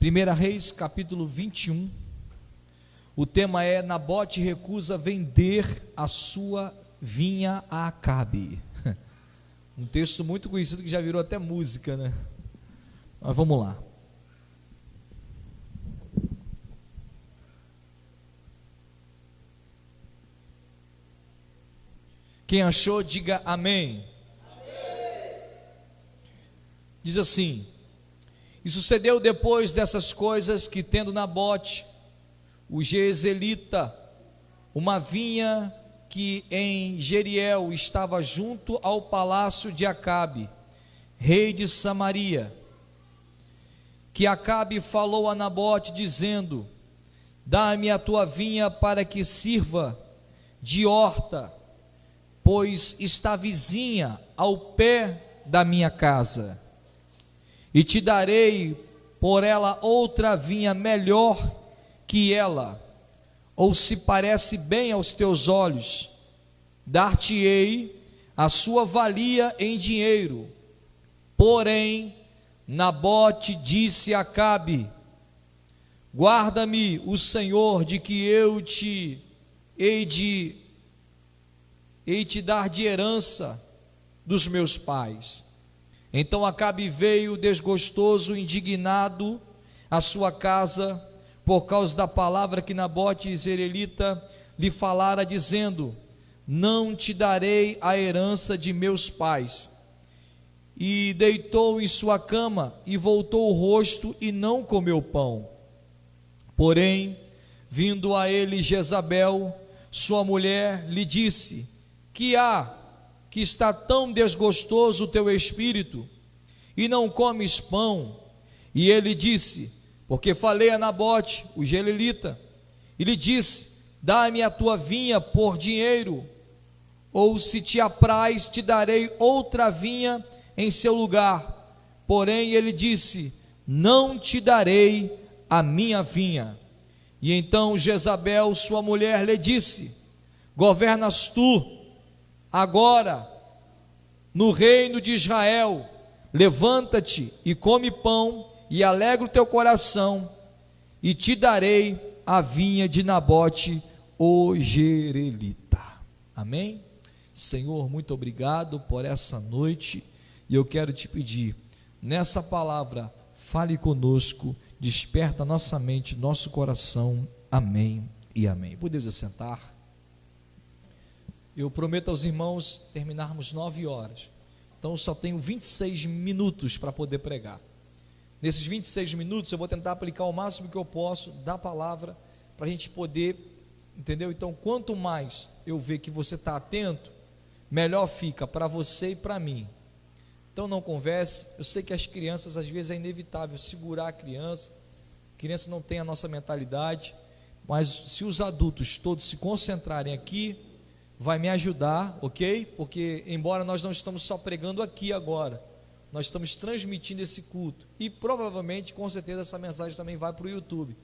1 Reis capítulo 21, o tema é: Nabote recusa vender a sua vinha a Acabe. Um texto muito conhecido que já virou até música, né? Mas vamos lá. Quem achou, diga amém. Amém. Diz assim: e sucedeu depois dessas coisas que, tendo Nabote, o Jezreelita, uma vinha que em Jeriel estava junto ao palácio de Acabe, rei de Samaria, que Acabe falou a Nabote dizendo: dá-me a tua vinha para que sirva de horta, pois está vizinha ao pé da minha casa, e te darei por ela outra vinha melhor que ela, ou se parece bem aos teus olhos, dar-te-ei a sua valia em dinheiro. Porém, Nabote disse a Acabe: guarda-me o Senhor de que eu te hei te dar de herança dos meus pais. Então Acabe veio desgostoso, indignado à sua casa, por causa da palavra que Nabote Jezreelita lhe falara, dizendo: não te darei a herança de meus pais. E deitou em sua cama, e voltou o rosto, e não comeu pão. Porém, vindo a ele Jezabel, sua mulher, lhe disse: que há, que está tão desgostoso o teu espírito, e não comes pão? E ele disse: porque falei a Nabote, o Jezreelita, e lhe disse: dá-me a tua vinha por dinheiro, ou se te apraz, te darei outra vinha em seu lugar. Porém ele disse: não te darei a minha vinha. E então Jezabel, sua mulher, lhe disse: governas tu agora no reino de Israel, levanta-te e come pão, e alegra o teu coração, e te darei a vinha de Nabote, o Jezreelita. Amém? Senhor, muito obrigado por essa noite, e eu quero te pedir, nessa palavra, fale conosco, desperta nossa mente, nosso coração. Amém e amém. Podemos assentar? Eu prometo aos irmãos terminarmos 9 horas, então só tenho 26 minutos para poder pregar. Nesses 26 minutos eu vou tentar aplicar o máximo que eu posso da palavra, para a gente poder, entendeu? Então, quanto mais eu ver que você está atento, melhor fica para você e para mim. Então não converse. Eu sei que as crianças, às vezes é inevitável segurar a criança não tem a nossa mentalidade, mas se os adultos todos se concentrarem aqui, vai me ajudar, ok? Porque embora nós não estamos só pregando aqui agora, nós estamos transmitindo esse culto, e provavelmente, com certeza, essa mensagem também vai para o YouTube.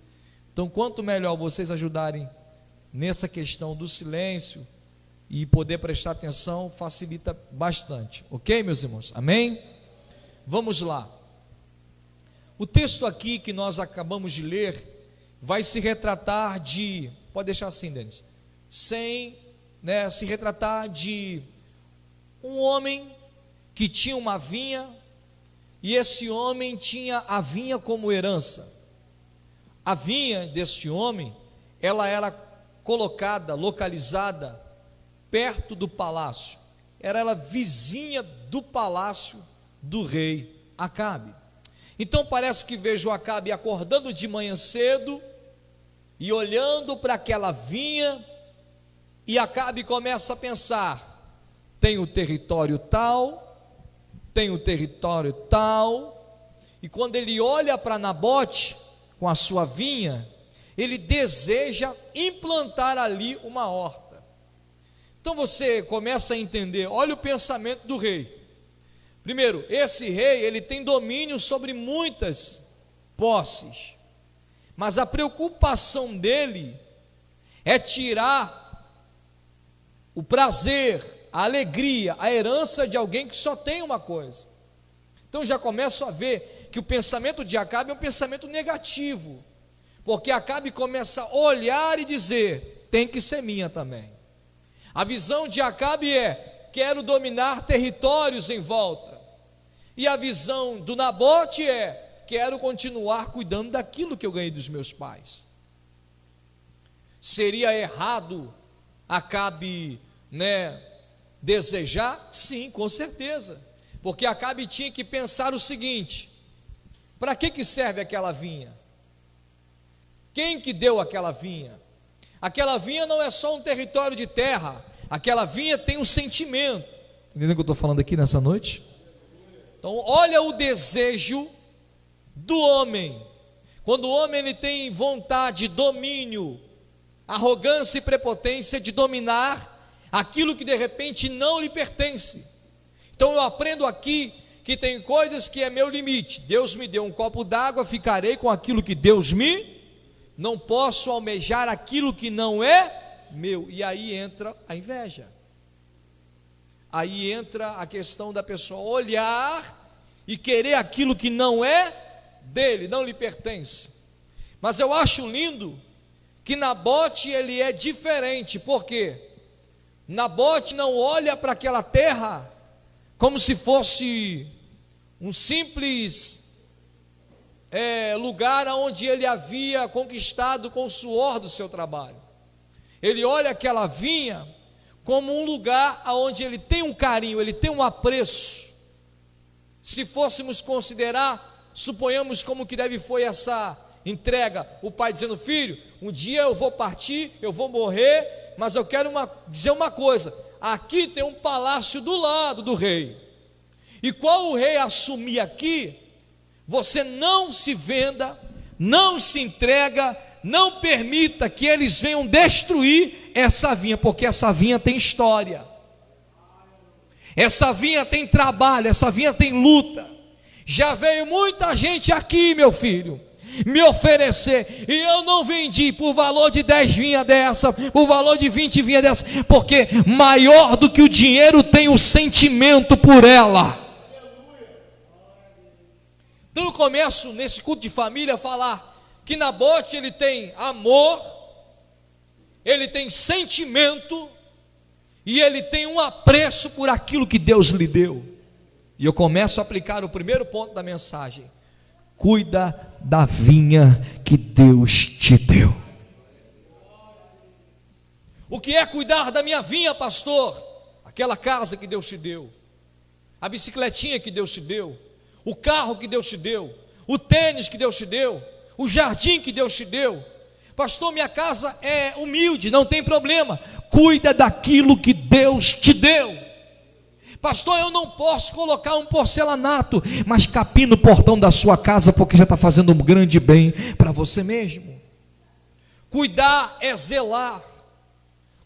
Então, quanto melhor vocês ajudarem nessa questão do silêncio e poder prestar atenção, facilita bastante, ok, meus irmãos? Amém? Vamos lá. O texto aqui que nós acabamos de ler vai se retratar de, pode deixar assim, Denis, se retratar de um homem que tinha uma vinha, e esse homem tinha a vinha como herança. A vinha deste homem, ela era colocada, localizada perto do palácio, era ela vizinha do palácio do rei Acabe. Então parece que vejo Acabe acordando de manhã cedo e olhando para aquela vinha, e Acabe começa a pensar: tem o território tal, tem o território tal. E quando ele olha para Nabote com a sua vinha, ele deseja implantar ali uma horta. Então você começa a entender, olha o pensamento do rei. Primeiro, esse rei, ele tem domínio sobre muitas posses, mas a preocupação dele é tirar o prazer, a alegria, a herança de alguém que só tem uma coisa. Então já começo a ver que o pensamento de Acabe é um pensamento negativo, porque Acabe começa a olhar e dizer: tem que ser minha também. A visão de Acabe é: quero dominar territórios em volta. E a visão do Nabote é: quero continuar cuidando daquilo que eu ganhei dos meus pais. Seria errado Acabe, desejar? Sim, com certeza, porque Acabe tinha que pensar o seguinte: para que serve aquela vinha? Quem que deu aquela vinha? Aquela vinha não é só um território de terra, aquela vinha tem um sentimento. Entendeu o que eu estou falando aqui nessa noite? Então olha o desejo do homem. Quando o homem ele tem vontade, domínio, arrogância e prepotência de dominar aquilo que de repente não lhe pertence. Então eu aprendo aqui que tem coisas que é meu limite. Deus me deu um copo d'água, ficarei com aquilo que Deus me. Não posso almejar aquilo que não é meu. E aí entra a inveja. Aí entra a questão da pessoa olhar e querer aquilo que não é dele, não lhe pertence. Mas eu acho lindo que Nabote ele é diferente. Por quê? Nabote não olha para aquela terra como se fosse um simples lugar onde ele havia conquistado com o suor do seu trabalho. Ele olha aquela vinha como um lugar onde ele tem um carinho, ele tem um apreço. Se fôssemos considerar, suponhamos como que foi essa entrega, o pai dizendo: filho, um dia eu vou partir, eu vou morrer, mas eu quero dizer uma coisa: aqui tem um palácio do lado do rei, e qual o rei assumir aqui, você não se venda, não se entrega, não permita que eles venham destruir essa vinha, porque essa vinha tem história, essa vinha tem trabalho, essa vinha tem luta. Já veio muita gente aqui, meu filho, me oferecer, e eu não vendi por valor de 10 vinhas dessa, por valor de 20 vinhas dessa, porque maior do que o dinheiro tem o sentimento por ela. Então eu começo nesse culto de família a falar que Nabote ele tem amor, ele tem sentimento e ele tem um apreço por aquilo que Deus lhe deu. E eu começo a aplicar o primeiro ponto da mensagem: cuida da vinha que Deus te deu. O que é cuidar da minha vinha, pastor? Aquela casa que Deus te deu, a bicicletinha que Deus te deu, o carro que Deus te deu, o tênis que Deus te deu, o jardim que Deus te deu. Pastor, minha casa é humilde, não tem problema. Cuida daquilo que Deus te deu. Pastor, eu não posso colocar um porcelanato, mas capina o portão da sua casa, porque já está fazendo um grande bem para você mesmo. Cuidar é zelar,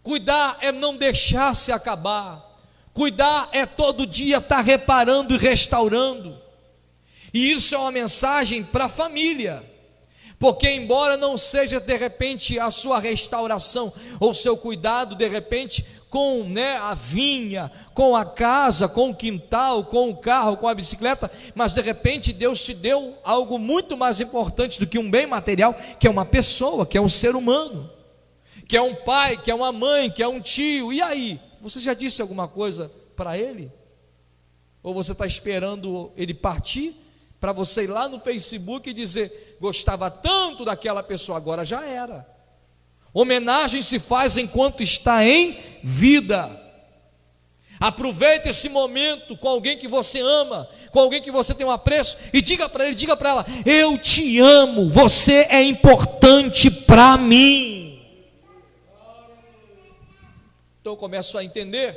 cuidar é não deixar se acabar, cuidar é todo dia estar reparando e restaurando. E isso é uma mensagem para a família, porque embora não seja de repente a sua restauração ou seu cuidado de repente com a vinha, com a casa, com o quintal, com o carro, com a bicicleta, mas de repente Deus te deu algo muito mais importante do que um bem material, que é uma pessoa, que é um ser humano, que é um pai, que é uma mãe, que é um tio. E aí, você já disse alguma coisa para ele? Ou você está esperando ele partir para você ir lá no Facebook e dizer: gostava tanto daquela pessoa? Agora já era. Homenagem se faz enquanto está em vida. Aproveite esse momento com alguém que você ama, com alguém que você tem um apreço, e diga para ele, diga para ela: eu te amo, você é importante para mim. Então eu começo a entender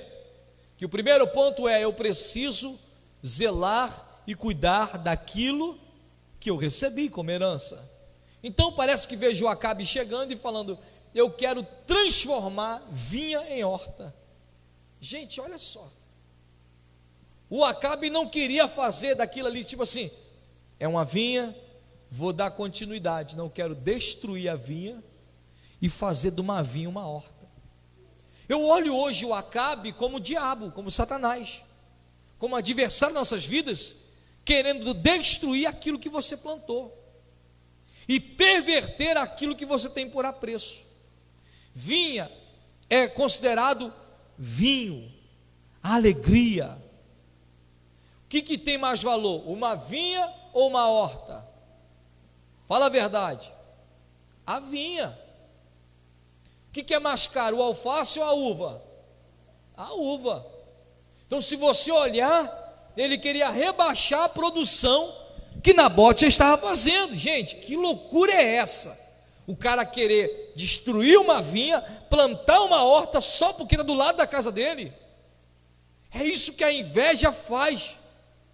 que o primeiro ponto é: eu preciso zelar e cuidar daquilo que eu recebi como herança. Então parece que vejo Acabe chegando e falando: eu quero transformar vinha em horta. Gente, olha só, o Acabe não queria fazer daquilo ali, tipo assim, é uma vinha, vou dar continuidade. Não, quero destruir a vinha e fazer de uma vinha uma horta. Eu olho hoje o Acabe como o diabo, como Satanás, como adversário das nossas vidas, querendo destruir aquilo que você plantou e perverter aquilo que você tem por apreço. Vinha é considerado vinho, alegria. O que tem mais valor? Uma vinha ou uma horta? Fala a verdade. A vinha. O que é mais caro, o alface ou a uva? A uva. Então, se você olhar, ele queria rebaixar a produção que Nabote já estava fazendo. Gente, que loucura é essa? O cara querer destruir uma vinha, plantar uma horta só porque era do lado da casa dele. É isso que a inveja faz.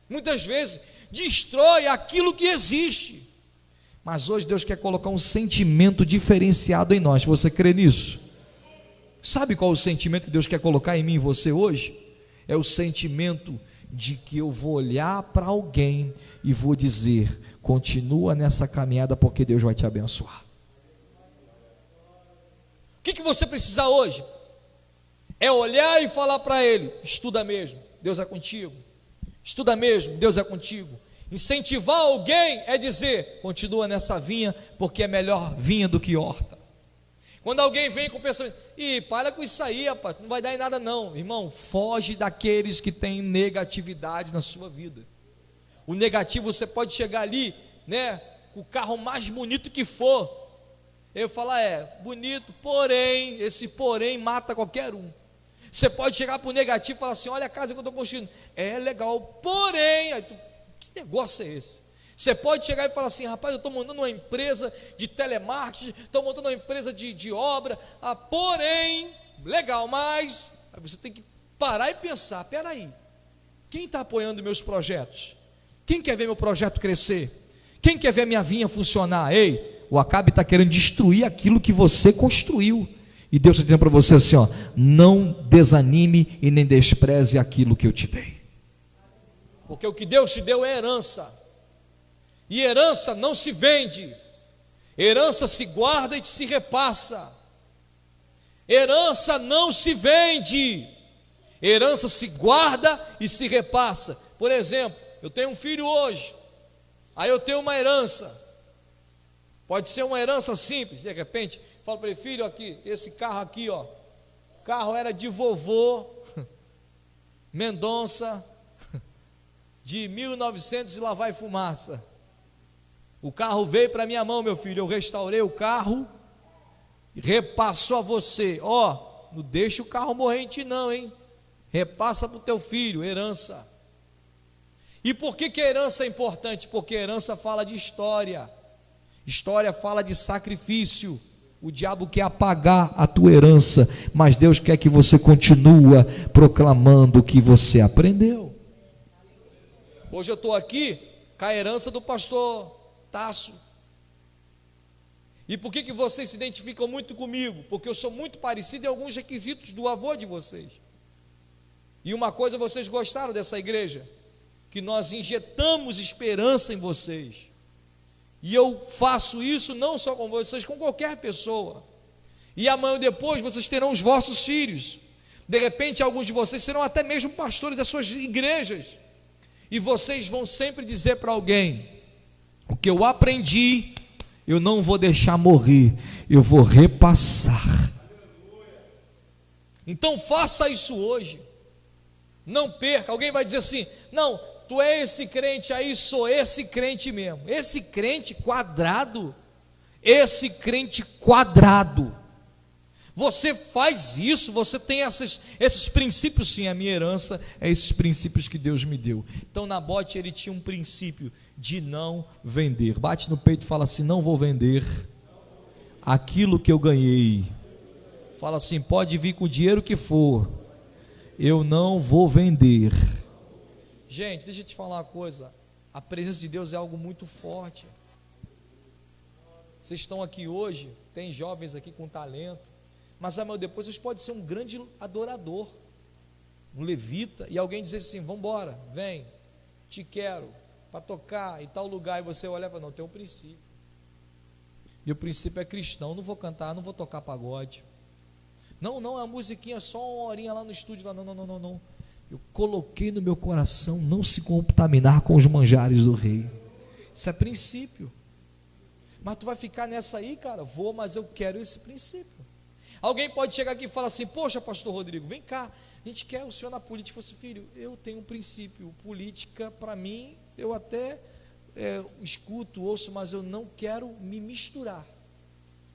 Muitas vezes destrói aquilo que existe. Mas hoje Deus quer colocar um sentimento diferenciado em nós. Você crê nisso? Sabe qual é o sentimento que Deus quer colocar em mim e você hoje? É o sentimento de que eu vou olhar para alguém e vou dizer: continua nessa caminhada, porque Deus vai te abençoar. O que você precisa hoje? É olhar e falar para ele: estuda mesmo, Deus é contigo. Estuda mesmo, Deus é contigo. Incentivar alguém é dizer: continua nessa vinha, porque é melhor vinha do que horta. Quando alguém vem com o pensamento: para com isso aí, rapaz, não vai dar em nada não. Irmão, foge daqueles que têm negatividade na sua vida. O negativo, você pode chegar ali, né, com o carro mais bonito que for. Eu falar: bonito, porém, esse porém mata qualquer um. Você pode chegar para o negativo e falar assim: olha a casa que eu estou construindo, é legal, porém, aí que negócio é esse? Você pode chegar e falar assim: rapaz, eu estou montando uma empresa de telemarketing, estou montando uma empresa de obra, porém, legal, mas aí você tem que parar e pensar: peraí, quem está apoiando meus projetos? Quem quer ver meu projeto crescer? Quem quer ver a minha vinha funcionar? Ei, o Acabe está querendo destruir aquilo que você construiu. E Deus está dizendo para você assim: não desanime e nem despreze aquilo que eu te dei. Porque o que Deus te deu é herança. E herança não se vende. Herança se guarda e se repassa. Herança não se vende. Herança se guarda e se repassa. Por exemplo, eu tenho um filho hoje, aí eu tenho uma herança. Pode ser uma herança simples. De repente, falo para ele: filho, aqui, esse carro aqui, o carro era de vovô Mendonça, de 1900 e lá vai fumaça. O carro veio para minha mão, meu filho, eu restaurei o carro, repassou a você. Não deixa o carro morrer em ti não, hein? Repassa para o teu filho, herança. E por que a herança é importante? Porque a herança fala de história. História fala de sacrifício. O diabo quer apagar a tua herança, mas Deus quer que você continue proclamando o que você aprendeu. Hoje eu estou aqui com a herança do pastor Tasso. E por que vocês se identificam muito comigo? Porque eu sou muito parecido em alguns requisitos do avô de vocês. E uma coisa vocês gostaram dessa igreja, que nós injetamos esperança em vocês. E eu faço isso não só com vocês, com qualquer pessoa. E amanhã ou depois vocês terão os vossos filhos. De repente alguns de vocês serão até mesmo pastores das suas igrejas. E vocês vão sempre dizer para alguém: o que eu aprendi, eu não vou deixar morrer, eu vou repassar. Então faça isso hoje. Não perca. Alguém vai dizer assim: não, tu é esse crente aí, sou esse crente mesmo. Esse crente quadrado. Esse crente quadrado. Você faz isso, você tem esses princípios. Sim, a minha herança é esses princípios que Deus me deu. Então Nabote, ele tinha um princípio de não vender. Bate no peito e fala assim: não vou vender aquilo que eu ganhei. Fala assim: pode vir com o dinheiro que for, eu não vou vender. Gente, deixa eu te falar uma coisa: a presença de Deus é algo muito forte. Vocês estão aqui hoje, tem jovens aqui com talento, mas amanhã depois vocês podem ser um grande adorador, um levita, e alguém dizer assim: vamos embora, vem, te quero para tocar em tal lugar, e você olha e fala: não, tem um princípio, meu princípio é cristão, não vou cantar, não vou tocar pagode, não, a musiquinha é só uma horinha lá no estúdio, não, Eu coloquei no meu coração não se contaminar com os manjares do rei. Isso é princípio. Mas tu vai ficar nessa aí, cara? Vou, mas eu quero esse princípio. Alguém pode chegar aqui e falar assim: poxa, pastor Rodrigo, vem cá, a gente quer o senhor na política. Eu falei assim: filho, eu tenho um princípio, política para mim, eu até escuto, ouço, mas eu não quero me misturar,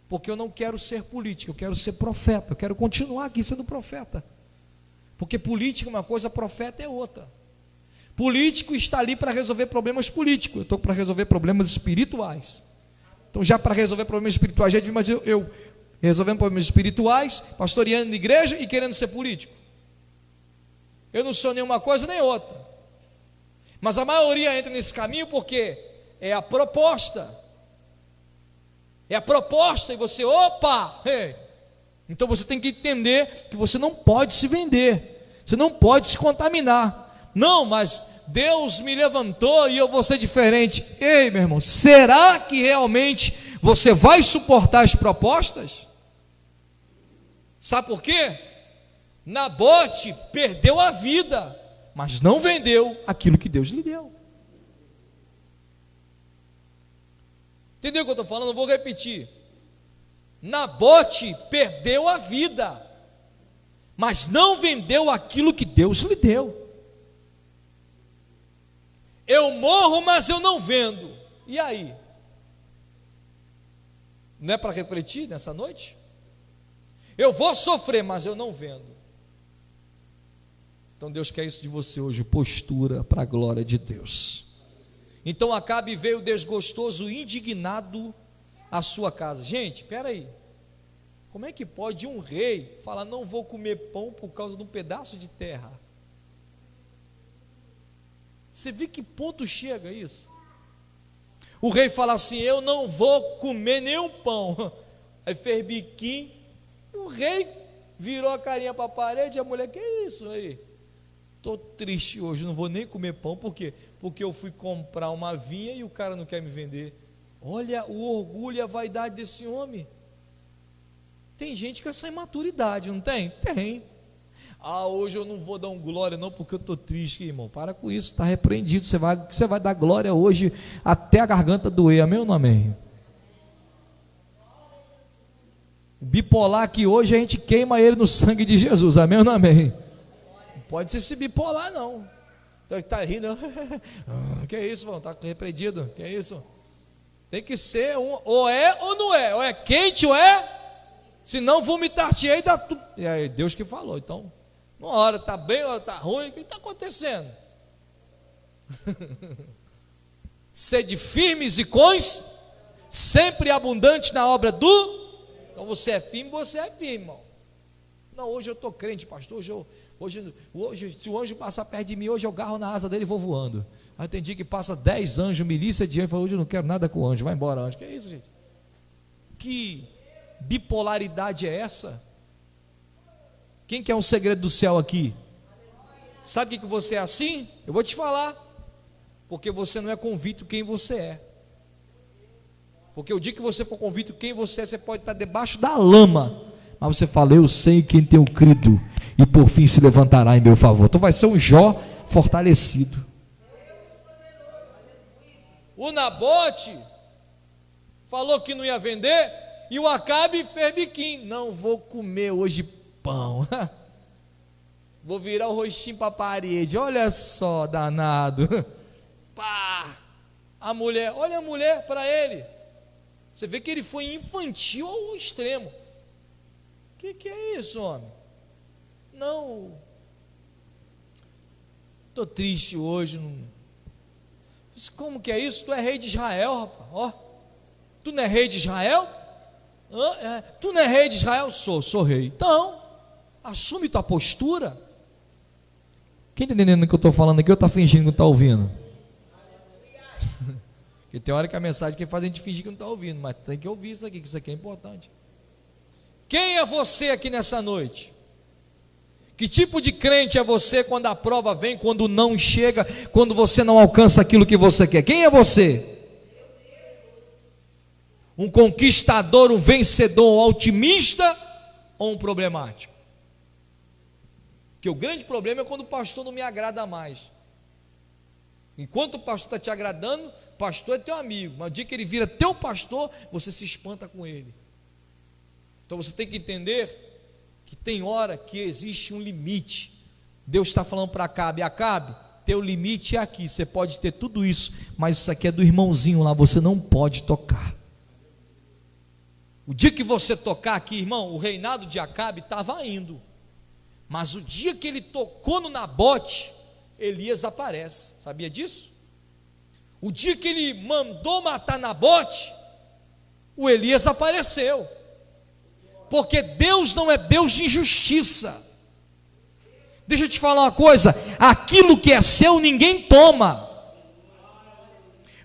porque eu não quero ser político, eu quero ser profeta, eu quero continuar aqui sendo profeta, porque política é uma coisa, profeta é outra. Político está ali para resolver problemas políticos, eu estou para resolver problemas espirituais. Então, já para resolver problemas espirituais, gente, mas eu resolvendo problemas espirituais, pastoreando na igreja e querendo ser político. Eu não sou nenhuma coisa nem outra. Mas a maioria entra nesse caminho porque é a proposta. É a proposta e você, opa! Hey. Então você tem que entender que você não pode se vender. Você não pode se contaminar. Não, mas Deus me levantou e eu vou ser diferente. Ei, meu irmão, será que realmente você vai suportar as propostas? Sabe por quê? Nabote perdeu a vida, mas não vendeu aquilo que Deus lhe deu. Entendeu o que eu estou falando? Eu vou repetir. Nabote perdeu a vida, mas não vendeu aquilo que Deus lhe deu. Eu morro, mas eu não vendo. E aí? Não é para refletir nessa noite? Eu vou sofrer, mas eu não vendo. Então Deus quer isso de você hoje, postura para a glória de Deus. Então Acabe veio desgostoso, indignado à sua casa. Gente, espera aí. Como é que pode um rei falar: não vou comer pão por causa de um pedaço de terra? Você vê que ponto chega isso? O rei fala assim: eu não vou comer nenhum pão. Aí fez biquinho. O rei virou a carinha para a parede. E a mulher: que é isso aí? Estou triste hoje, não vou nem comer pão. Por quê? Porque eu fui comprar uma vinha e o cara não quer me vender. Olha o orgulho e a vaidade desse homem. Tem gente com essa imaturidade, não tem? Tem. Ah, hoje eu não vou dar um glória não, porque eu estou triste, irmão. Para com isso, está repreendido. Você vai dar glória hoje até a garganta doer, amém ou não amém? O bipolar aqui hoje a gente queima ele no sangue de Jesus, amém ou não amém? Não pode ser esse bipolar não. Então está rindo, que é isso, está repreendido, que é isso? Tem que ser ou é ou não é, ou é quente ou é, senão vomitar-te-ei da tu. E aí Deus que falou. Então, uma hora está bem, uma hora está ruim, o que está acontecendo? Sede firmes e cões, sempre abundante na obra do. Então você é firme, irmão. Não, hoje eu estou crente, pastor. Hoje, se o anjo passar perto de mim, hoje eu agarro na asa dele e vou voando. Aí tem dia que passa 10 anjos, milícia de anjos, fala: hoje eu não quero nada com o anjo, vai embora, anjo. Que é isso, gente? Que bipolaridade é essa? Quem quer um segredo do céu aqui? Sabe o que você é assim? Eu vou te falar. Porque você não é convicto quem você é. Porque o dia que você for convicto quem você é, você pode estar debaixo da lama, mas você fala: eu sei quem tenho crido, e por fim se levantará em meu favor. Então vai ser um Jó fortalecido. O Nabote falou que não ia vender, e o Acabe fez biquinho: não vou comer hoje pão, vou virar o rostinho para a parede. Olha só, danado. Pá! A mulher, olha a mulher para ele. Você vê que ele foi infantil ao extremo. Que é isso, homem? Não, estou triste hoje. Não. Como que é isso? Tu é rei de Israel, rapaz. Ó, tu não é rei de Israel? Tu não é rei de Israel? Sou rei. Então, assume tua postura. Quem está entendendo o que eu estou falando aqui ou está fingindo que não está ouvindo? Porque tem hora que a mensagem que faz a gente fingir que não está ouvindo, mas tem que ouvir isso aqui, que isso aqui é importante. Quem é você aqui nessa noite? Que tipo de crente é você quando a prova vem, quando não chega, quando você não alcança aquilo que você quer? Quem é você? Um conquistador, um vencedor, um otimista ou um problemático? Porque o grande problema é quando o pastor não me agrada mais. Enquanto o pastor está te agradando, o pastor é teu amigo, mas o dia que ele vira teu pastor, você se espanta com ele. Então você tem que entender que tem hora que existe um limite. Deus está falando para Acabe: Acabe, teu limite é aqui, você pode ter tudo isso, mas isso aqui é do irmãozinho lá, você não pode tocar. O dia que você tocar aqui, irmão, o reinado de Acabe estava indo, mas o dia que ele tocou no Nabote, Elias aparece. Sabia disso? O dia que ele mandou matar Nabote, o Elias apareceu. Porque Deus não é Deus de injustiça. Deixa eu te falar uma coisa: aquilo que é seu ninguém toma.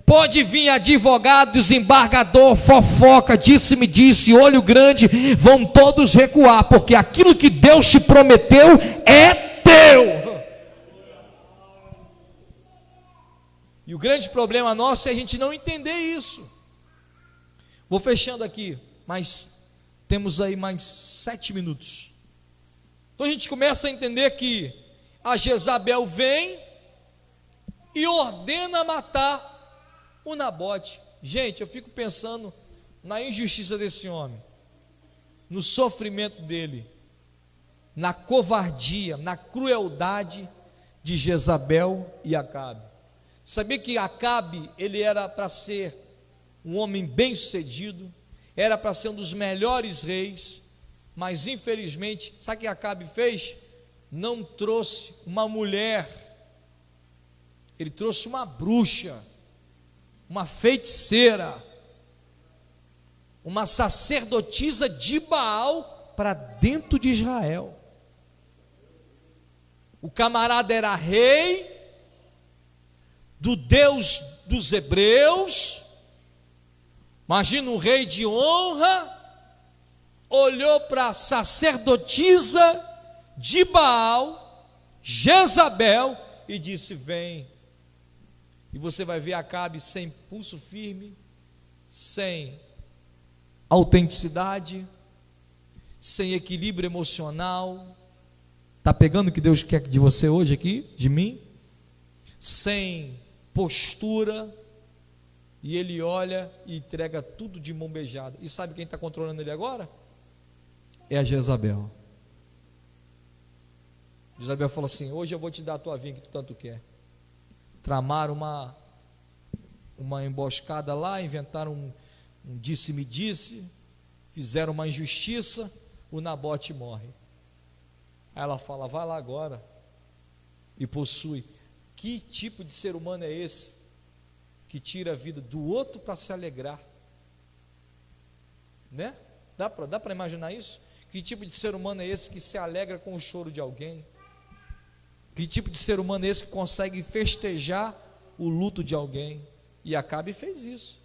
Pode vir advogado, desembargador, fofoca, disse-me disse, olho grande, vão todos recuar, porque aquilo que Deus te prometeu é teu. E o grande problema nosso é a gente não entender isso. Vou fechando aqui, mas temos aí mais 7 minutos. Então a gente começa a entender que a Jezabel vem e ordena matar o Nabote. Gente, eu fico pensando na injustiça desse homem, no sofrimento dele, na covardia, na crueldade de Jezabel e Acabe. Sabia que Acabe, ele era para ser um homem bem sucedido, era para ser um dos melhores reis, mas infelizmente, sabe o que Acabe fez? Não trouxe uma mulher, ele trouxe uma bruxa, uma feiticeira, uma sacerdotisa de Baal para dentro de Israel. O camarada era rei do Deus dos hebreus. Imagina um rei de honra, olhou para a sacerdotisa de Baal, Jezabel, e disse: vem. E você vai ver Acabe sem pulso firme, sem autenticidade, sem equilíbrio emocional. Está pegando o que Deus quer de você hoje aqui, de mim? Sem postura. E ele olha e entrega tudo de mão beijada. E sabe quem está controlando ele agora? É a Jezabel. Jezabel falou assim: hoje eu vou te dar a tua vinha que tu tanto quer. Tramaram uma emboscada lá, inventaram um disse-me-disse, fizeram uma injustiça, o Nabote morre. Aí ela fala: vai lá agora e possui. Que tipo de ser humano é esse que tira a vida do outro para se alegrar? Né? Dá para imaginar isso? Que tipo de ser humano é esse que se alegra com o choro de alguém? Que tipo de ser humano é esse que consegue festejar o luto de alguém? E Acabe fez isso.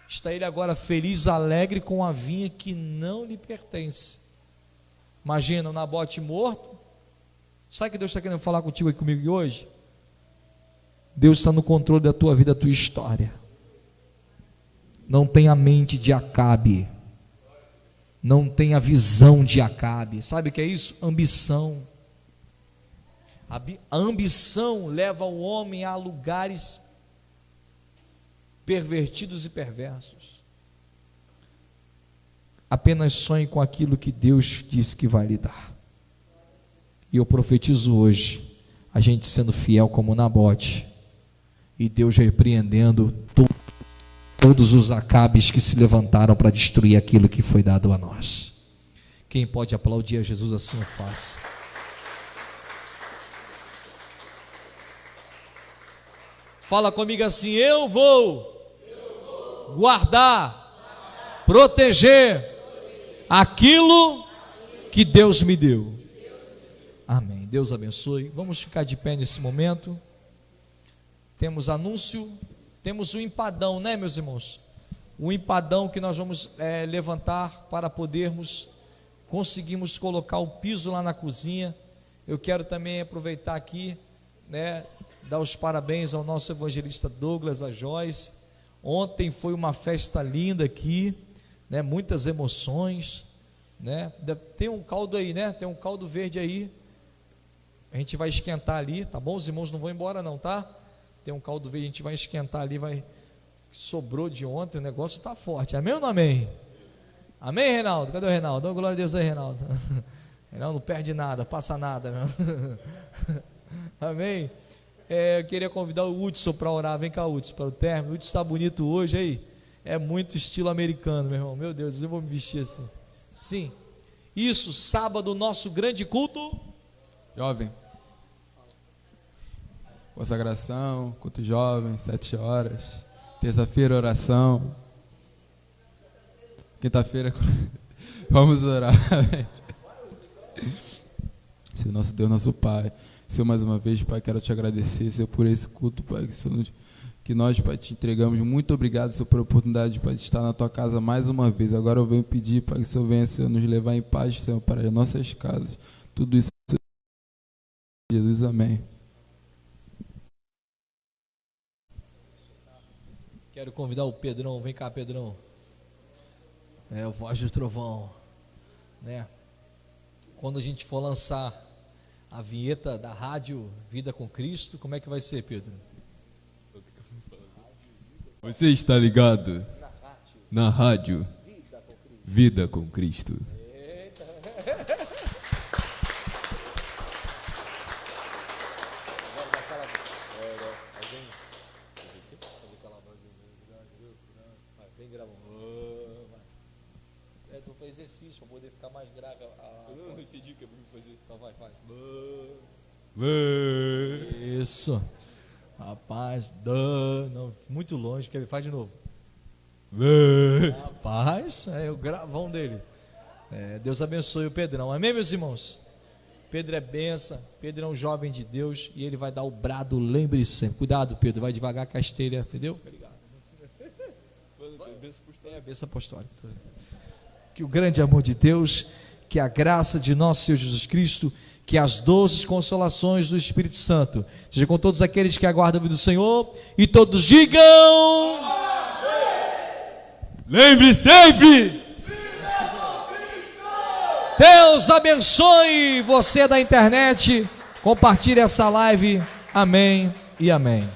Está ele agora feliz, alegre com a vinha que não lhe pertence. Imagina o Nabote morto. Sabe o que Deus está querendo falar contigo e comigo hoje? Deus está no controle da tua vida, da tua história. Não tenha a mente de Acabe, não tenha a visão de Acabe. Sabe o que é isso? Ambição. A ambição leva o homem a lugares pervertidos e perversos. Apenas sonhe com aquilo que Deus disse que vai lhe dar. E eu profetizo hoje, a gente sendo fiel como Nabote, e Deus repreendendo todos os Acabes que se levantaram para destruir aquilo que foi dado a nós. Quem pode aplaudir a Jesus assim o faça. Fala comigo assim: eu vou guardar, proteger aquilo que Deus me deu. Amém. Deus abençoe. Vamos ficar de pé nesse momento. Temos anúncio, temos o empadão, né, meus irmãos? O empadão que nós vamos levantar para conseguirmos colocar o piso lá na cozinha. Eu quero também aproveitar aqui, né, dar os parabéns ao nosso evangelista Douglas, a Joyce. Ontem foi uma festa linda aqui, né, muitas emoções, né? Tem um caldo aí, né? Tem um caldo verde aí. A gente vai esquentar ali, tá bom? Os irmãos não vão embora não, tá? Tem um caldo verde, a gente vai esquentar ali, sobrou de ontem, o negócio está forte. Amém ou não amém? Amém, Reinaldo? Cadê o Reinaldo? Dá glória a Deus aí, Reinaldo. Reinaldo não perde nada, passa nada, meu. Amém? Eu queria convidar o Hudson para orar. Vem cá, Hudson, para o término. O Hudson está bonito hoje aí. É muito estilo americano, meu irmão. Meu Deus, eu vou me vestir assim. Sim. Isso, sábado, nosso grande culto. Jovem. Consagração, culto jovem, 7 horas. Terça-feira, oração. Quinta-feira, vamos orar. Senhor, nosso Deus, nosso Pai. Senhor, mais uma vez, Pai, quero te agradecer, Senhor, por esse culto, Pai, que nós, Pai, te entregamos. Muito obrigado, Senhor, pela oportunidade, Pai, de estar na tua casa mais uma vez. Agora eu venho pedir, Pai, que o Senhor venha, Senhor, nos levar em paz, Senhor, para as nossas casas. Tudo isso, Jesus, amém. Quero convidar o Pedrão, vem cá, Pedrão. O Voz do Trovão, né? Quando a gente for lançar a vinheta da rádio Vida com Cristo, como é que vai ser, Pedro? Você está ligado na rádio Vida com Cristo. Tu fez exercício para poder ficar mais grave. Eu não entendi o que é para mim fazer. Então vai. Isso. Rapaz, não, muito longe. Faz de novo. Rapaz, é o gravão dele. Deus abençoe o Pedrão. Amém, meus irmãos? Pedro é benção. Pedro é um jovem de Deus e ele vai dar o brado, lembre sempre. Cuidado, Pedro, vai devagar com a esteira, entendeu? Obrigado. Benção apostólica. Que o grande amor de Deus, que a graça de nosso Senhor Jesus Cristo, que as doces consolações do Espírito Santo seja com todos aqueles que aguardam a vida do Senhor, e todos digam: lembre sempre! Deus abençoe você da internet. Compartilhe essa live. Amém e amém.